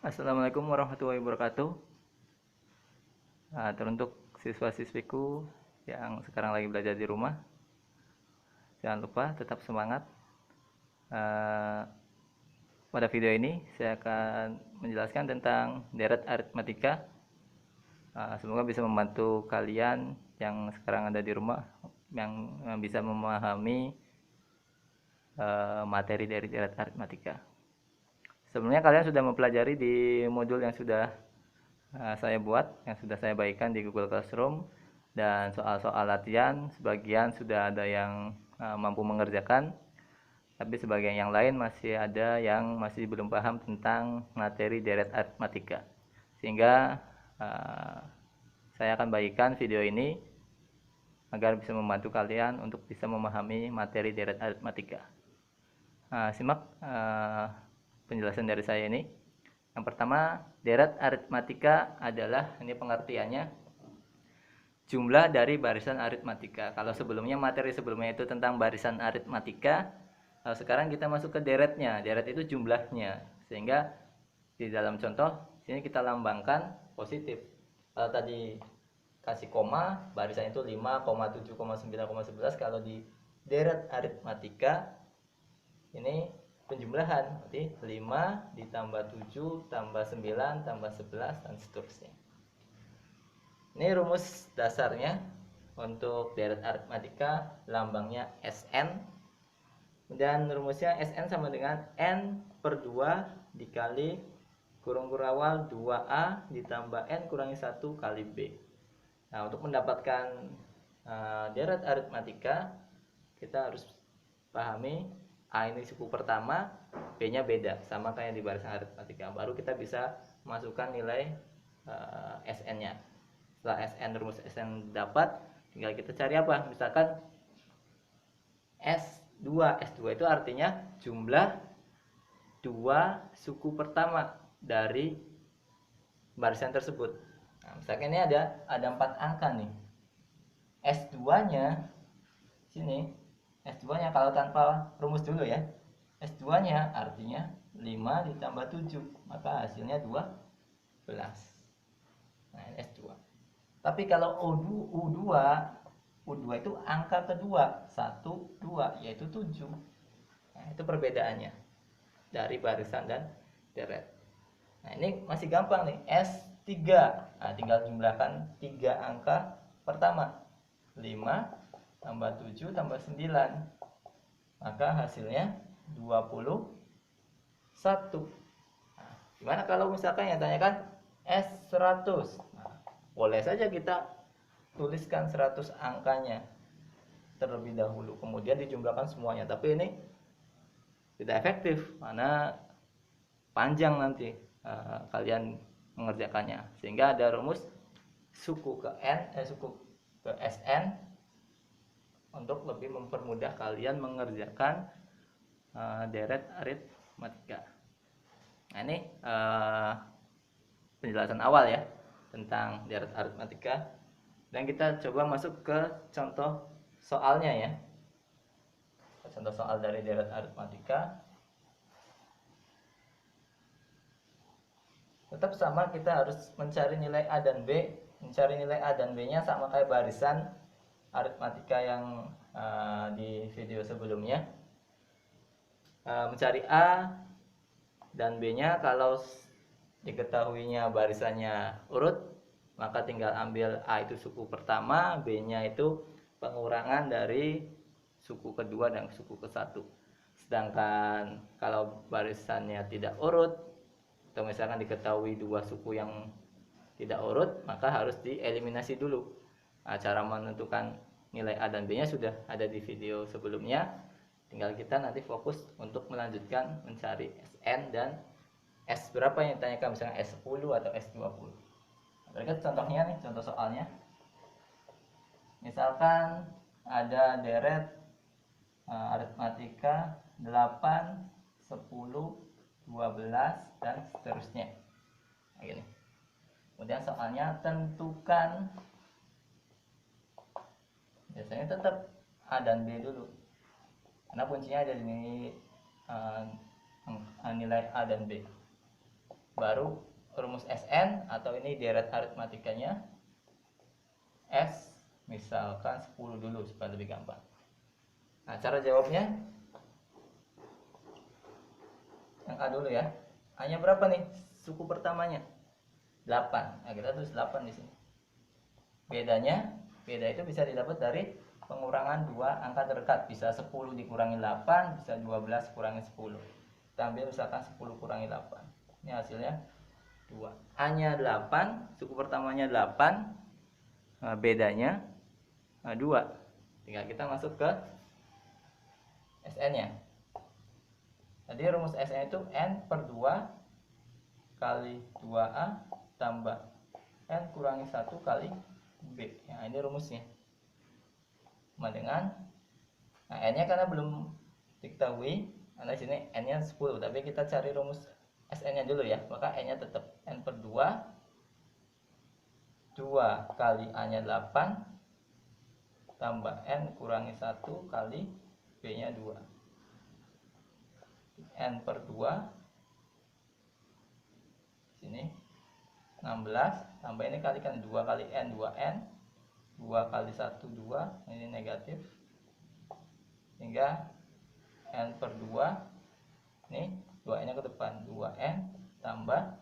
Assalamualaikum warahmatullahi wabarakatuh. Teruntuk siswa-siswiku yang sekarang lagi belajar di rumah, jangan lupa tetap semangat. Pada video ini saya akan menjelaskan tentang deret aritmatika. Semoga bisa membantu kalian yang sekarang ada di rumah, yang bisa memahami materi dari deret aritmatika. Sebelumnya kalian sudah mempelajari di modul yang sudah saya buat, yang sudah saya bagikan di Google Classroom, dan soal-soal latihan sebagian sudah ada yang mampu mengerjakan, tapi sebagian yang lain masih ada yang masih belum paham tentang materi deret aritmatika, sehingga saya akan bagikan video ini agar bisa membantu kalian untuk bisa memahami materi deret aritmatika. Simak penjelasan dari saya ini. Yang pertama, deret aritmatika adalah, ini pengertiannya, jumlah dari barisan aritmatika. Kalau sebelumnya, materi sebelumnya itu tentang barisan aritmatika, sekarang kita masuk ke deretnya. Deret itu jumlahnya, sehingga di dalam contoh sini kita lambangkan positif. Kalau tadi kasih koma, barisan itu 5, 7, 9, 11. Kalau di deret aritmatika ini penjumlahan, berarti 5 ditambah 7 tambah 9 tambah 11 dan seterusnya. Ini rumus dasarnya untuk deret aritmatika, lambangnya Sn, dan rumusnya Sn sama dengan N per 2 dikali kurung awal 2A ditambah N kurangi 1 kali B. Nah, untuk mendapatkan deret aritmatika, kita harus pahami A ini suku pertama, B-nya beda, sama kayak di barisan aritmatika. Baru kita bisa masukkan nilai Sn-nya. Setelah rumus Sn dapat, tinggal kita cari apa? Misalkan S2. S2 itu artinya jumlah dua suku pertama dari barisan tersebut. Nah, misalkan ini ada 4 angka nih. S2-nya sini, S2-nya kalau tanpa rumus dulu ya, S2-nya artinya 5 ditambah 7, maka hasilnya 12. Nah, ini S2. Tapi kalau U2 itu angka kedua, 1, 2, yaitu 7. Nah, itu perbedaannya dari barisan dan deret. Nah, ini masih gampang nih, S3. Nah, tinggal jumlahkan 3 angka pertama, 5 tambah 7 tambah 9, maka hasilnya 21. Nah, gimana kalau misalkan yang tanyakan S100? Nah, boleh saja kita tuliskan 100 angkanya terlebih dahulu, kemudian dijumlahkan semuanya, tapi ini tidak efektif, mana panjang nanti kalian mengerjakannya, sehingga ada rumus suku ke Sn untuk lebih mempermudah kalian mengerjakan deret aritmatika. Nah, ini penjelasan awal ya tentang deret aritmatika, dan kita coba masuk ke contoh soalnya ya. Contoh soal dari deret aritmatika tetap sama, kita harus mencari nilai A dan B. Mencari nilai A dan B nya sama kayak barisan aritmatika yang di video sebelumnya. Mencari A dan B nya, kalau diketahuinya barisannya urut, maka tinggal ambil A itu suku pertama, B nya itu pengurangan dari suku kedua dan suku ke satu. Sedangkan kalau barisannya tidak urut, atau misalkan diketahui dua suku yang tidak urut, maka harus dieliminasi dulu. Nah, cara menentukan nilai A dan B nya sudah ada di video sebelumnya, tinggal kita nanti fokus untuk melanjutkan mencari Sn dan S berapa yang ditanyakan, misalnya S10 atau S20. Berikut contohnya nih, contoh soalnya. Misalkan ada deret aritmatika 8, 10, 12 dan seterusnya. Nah, gini. Kemudian soalnya tentukan, biasanya tetap A dan B dulu, karena kuncinya ada di nilai A dan B. baru rumus SN, atau ini deret aritmatikanya S, misalkan 10 dulu supaya lebih gampang. Nah, cara jawabnya yang A dulu ya. A-nya berapa nih? Suku pertamanya 8. Nah, kita tulis 8 di sini. Beda itu bisa didapat dari pengurangan dua angka terdekat. Bisa 10 dikurangi 8, bisa 12 kurangi 10. Kita ambil misalkan 10 kurangi 8. Ini hasilnya 2. A-nya 8, suku pertamanya 8, bedanya 2. Tinggal kita masuk ke SN-nya. Tadi rumus SN itu N per 2 kali 2A tambah N kurangi 1 kali B. Nah, ini rumusnya. Sama dengan, nah, N-nya karena belum diketahui, karena di sini N-nya 10, tapi kita cari rumus SN-nya dulu ya. Maka N-nya tetap N per 2 kali A-nya 8 tambah N kurangi 1 kali B-nya 2. N per 2 sini 16 tambah ini kalikan 2 kali N, 2N, 2 kali 1 2, ini negatif, hingga N per 2 ini 2N nya ke depan, 2N tambah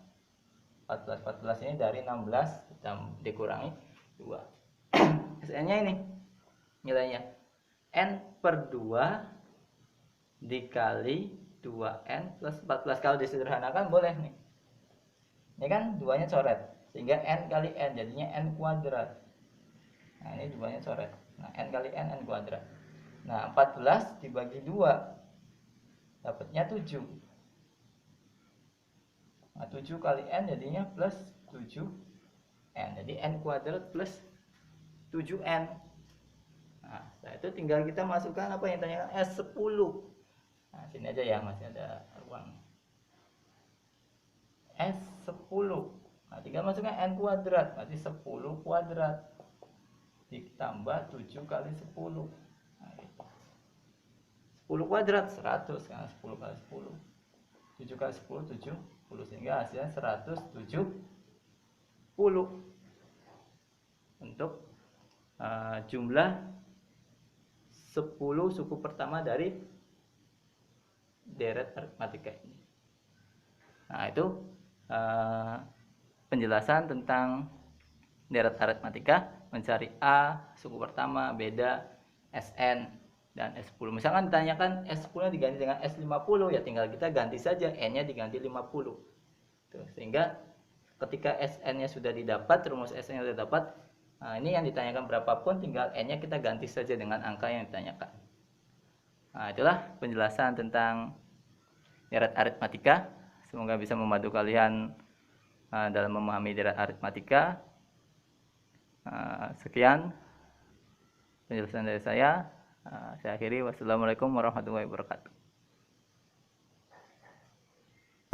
14 ini dari 16 kita dikurangi 2. SN nya ini nilainya N per 2 dikali 2N plus 14. Kalau disederhanakan boleh nih, ini kan 2 nya coret, sehingga N kali N jadinya N kuadrat. Nah, ini 2 nya coret, nah N kali N, N kuadrat. Nah, 14 dibagi 2 dapatnya 7. Nah, 7 kali N jadinya plus 7N. Jadi N kuadrat plus 7N. Nah, setelah itu tinggal kita masukkan apa yang ditanyakan, S10. Nah, sini aja ya, masih ada ruang. S10. Nah, tinggal masukkan N kuadrat, berarti 10 kuadrat ditambah 7 kali 10. Nah, gitu. 10 kuadrat 100, kan 10 kali 10. 7 kali 10 70, sehingga hasilnya 170 untuk jumlah 10 suku pertama dari deret aritmatika ini. Nah, itu penjelasan tentang deret aritmatika, mencari A suku pertama, beda, SN, dan S10. Misalkan ditanyakan S10 diganti dengan S50, ya tinggal kita ganti saja, N-nya diganti 50. Tuh, sehingga ketika SN-nya sudah didapat, rumus SN-nya sudah dapat, nah ini yang ditanyakan berapapun, tinggal N-nya kita ganti saja dengan angka yang ditanyakan. Nah, itulah penjelasan tentang deret aritmatika. Semoga bisa membantu kalian dalam memahami deret aritmatika. Sekian penjelasan dari saya. Saya akhiri. Wassalamualaikum warahmatullahi wabarakatuh.